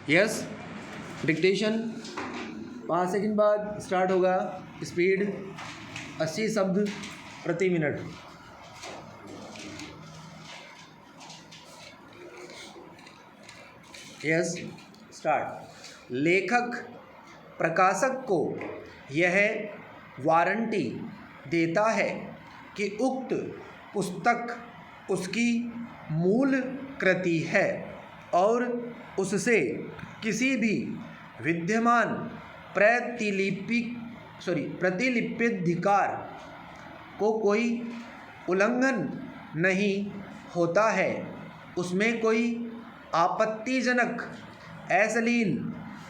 Yes, dictation 5 second बाद start होगा। Speed 80 शब्द प्रति मिनट। Yes, start. लेखक प्रकाशक को यह वारंटी देता है कि उक्त पुस्तक उसकी मूल कृति है और उससे किसी भी विद्यमान प्रतिलिप्यधिकार को कोई उल्लंघन नहीं होता है, उसमें कोई आपत्तिजनक, अश्लील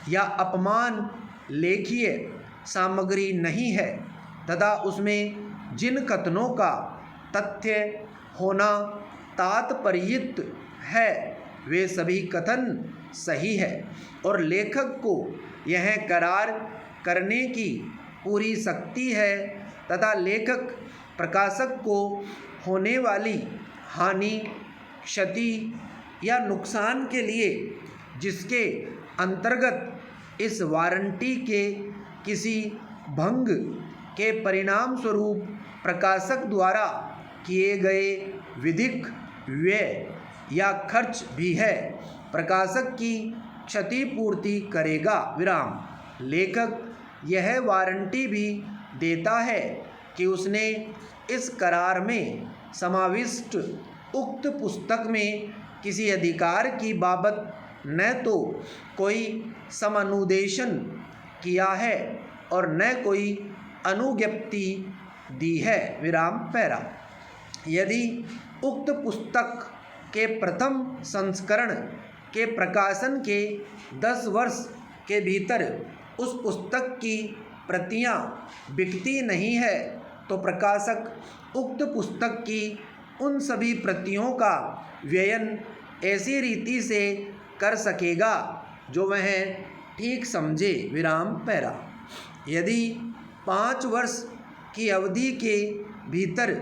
या अपमान लेखीय सामग्री नहीं है तथा उसमें जिन कथनों का तथ्य होना तात्पर्ययुक्त है वे सभी कथन सही है और लेखक को यह करार करने की पूरी शक्ति है तथा लेखक प्रकाशक को होने वाली हानि, क्षति या नुकसान के लिए जिसके अंतर्गत इस वारंटी के किसी भंग के परिणाम स्वरूप प्रकाशक द्वारा किए गए विधिक व्यय या खर्च भी है, प्रकाशक की क्षतिपूर्ति करेगा। विराम। लेखक यह वारंटी भी देता है कि उसने इस करार में समाविष्ट उक्त पुस्तक में किसी अधिकार की बाबत न तो कोई समनुदेशन किया है और न कोई अनुज्ञप्ति दी है। विराम पैरा। यदि उक्त पुस्तक के प्रथम संस्करण के प्रकाशन के 10 वर्ष के भीतर उस पुस्तक की प्रतियां बिकती नहीं है तो प्रकाशक उक्त पुस्तक की उन सभी प्रतियों का व्ययन ऐसी रीति से कर सकेगा जो वह ठीक समझे। विराम पैरा। यदि 5 वर्ष की अवधि के भीतर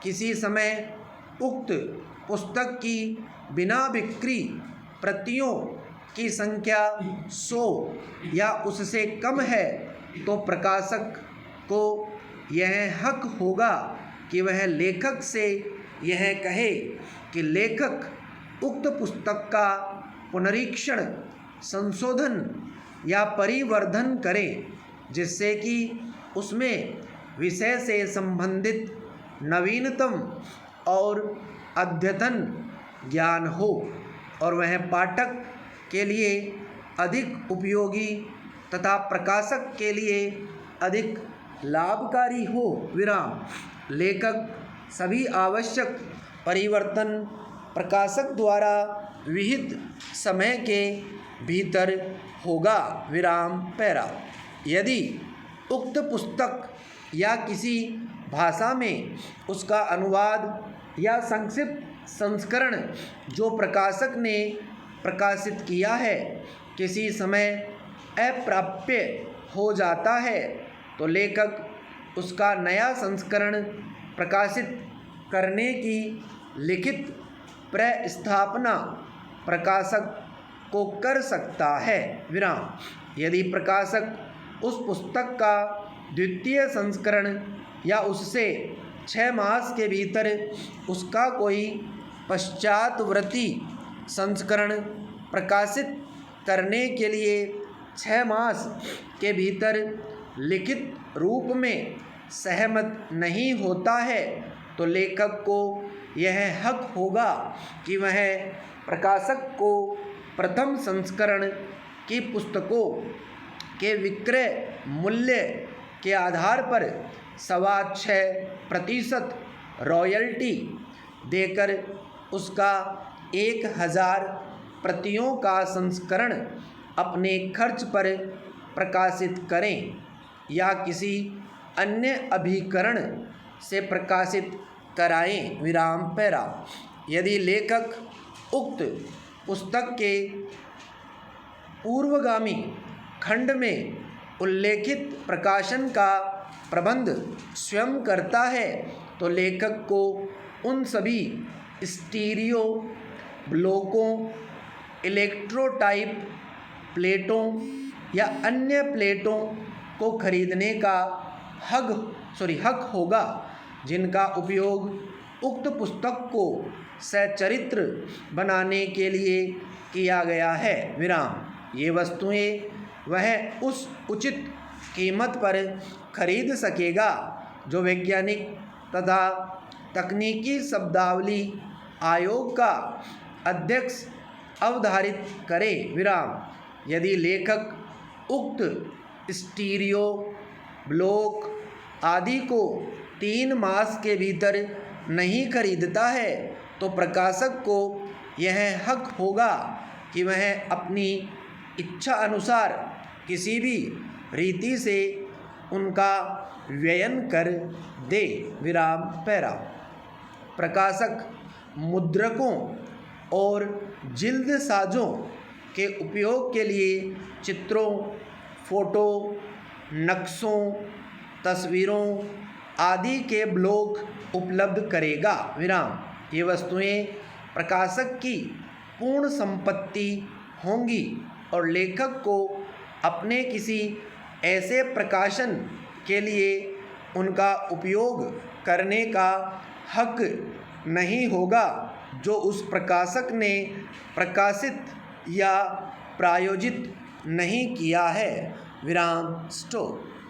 किसी समय उक्त पुस्तक की बिना बिक्री प्रतियों की संख्या 100 या उससे कम है तो प्रकाशक को यह हक होगा कि वह लेखक से यह कहे कि लेखक उक्त पुस्तक का पुनरीक्षण, संशोधन या परिवर्धन करे जिससे कि उसमें विषय से संबंधित नवीनतम और अद्यतन ज्ञान हो और वह पाठक के लिए अधिक उपयोगी तथा प्रकाशक के लिए अधिक लाभकारी हो। विराम। लेखक सभी आवश्यक परिवर्तन प्रकाशक द्वारा विहित समय के भीतर होगा। विराम पैरा। यदि उक्त पुस्तक या किसी भाषा में उसका अनुवाद या संक्षिप्त संस्करण जो प्रकाशक ने प्रकाशित किया है किसी समय अप्राप्य हो जाता है तो लेखक उसका नया संस्करण प्रकाशित करने की लिखित प्रस्थापना प्रकाशक को कर सकता है। विराम। यदि प्रकाशक उस पुस्तक का द्वितीय संस्करण या उससे 6 मास के भीतर उसका कोई पश्चातवर्ती संस्करण प्रकाशित करने के लिए 6 मास के भीतर लिखित रूप में सहमत नहीं होता है तो लेखक को यह हक होगा कि वह प्रकाशक को प्रथम संस्करण की पुस्तकों के विक्रय मूल्य के आधार पर 6.25% रॉयल्टी देकर उसका 1000 प्रतियों का संस्करण अपने खर्च पर प्रकाशित करें या किसी अन्य अभिकरण से प्रकाशित कराएं। विराम पैरा। यदि लेखक उक्त पुस्तक के पूर्वगामी खंड में उल्लेखित प्रकाशन का प्रबंध स्वयं करता है तो लेखक को उन सभी स्टीरियो ब्लॉकों, इलेक्ट्रोटाइप प्लेटों या अन्य प्लेटों को खरीदने का हक होगा जिनका उपयोग उक्त पुस्तक को सचरित्र बनाने के लिए किया गया है। विराम। ये वस्तुएं वह उस उचित कीमत पर खरीद सकेगा जो वैज्ञानिक तथा तकनीकी शब्दावली आयोग का अध्यक्ष अवधारित करे। विराम। यदि लेखक उक्त स्टीरियो ब्लॉक आदि को 3 मास के भीतर नहीं खरीदता है तो प्रकाशक को यह हक होगा कि वह अपनी इच्छा अनुसार किसी भी रीति से उनका व्ययन कर दे। विराम पैरा। प्रकाशक मुद्रकों और जिल्द साजों के उपयोग के लिए चित्रों, फोटो, नक्शों, तस्वीरों आदि के ब्लॉक उपलब्ध करेगा। विराम। ये वस्तुएं प्रकाशक की पूर्ण संपत्ति होंगी और लेखक को अपने किसी ऐसे प्रकाशन के लिए उनका उपयोग करने का हक नहीं होगा जो उस प्रकाशक ने प्रकाशित या प्रायोजित नहीं किया है। विराम स्टॉप।